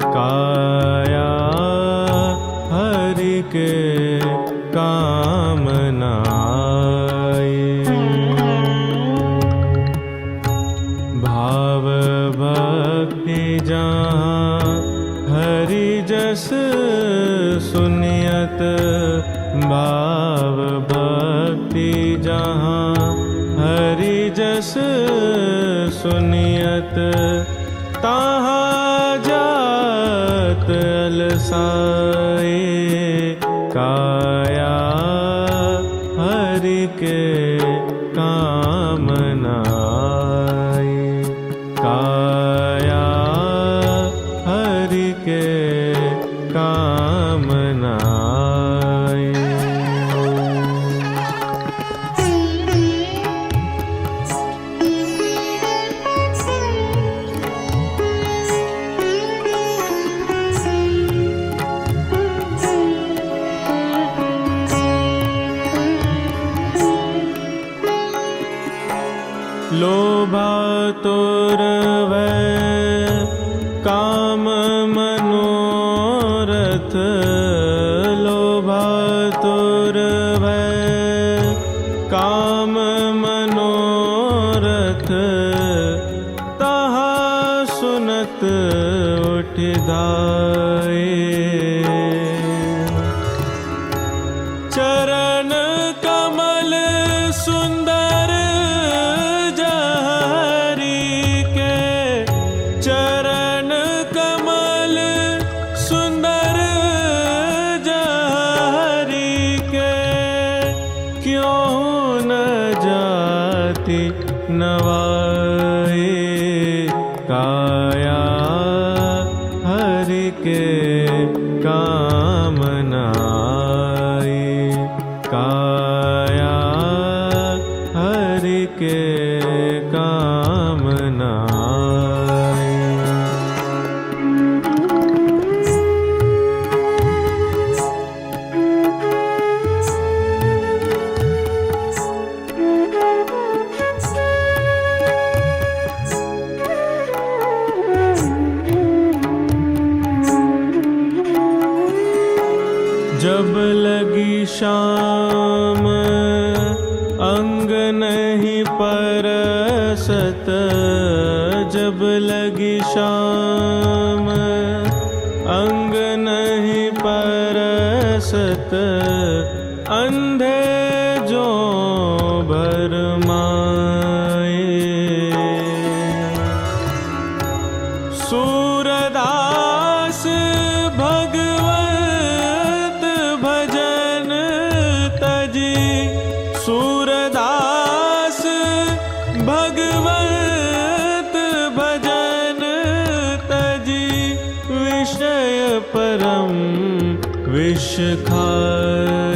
काया हरि के कामनाए। भाव भक्ति जहाँ हरि जस सुनियत, भाव भक्ति जहाँ हरि जस सुनियत, तहाँ जात अलसाए। काया हरि के कामनाए। काया हरि के कामनाए। लोभातुर भय काम मनोरथ। लोभातुर भय काम मनोरथ, तहाँ सुनत उठ धाये। चरण कमल सुंदर जहरी के, चरण कमल सुंदर जहरी के, क्यों न जाति नवाए। काया हरि के कामनाए। काया हरि के कामनाए। जब लगी शाम अंग नहीं परसत, जब लगी शाम अंग नहीं परसत, अंधे जो भरमाए। सूरदास भगवत भजन तजी, सूरदास भगवत भजन तजी, विषय परम विष खाए।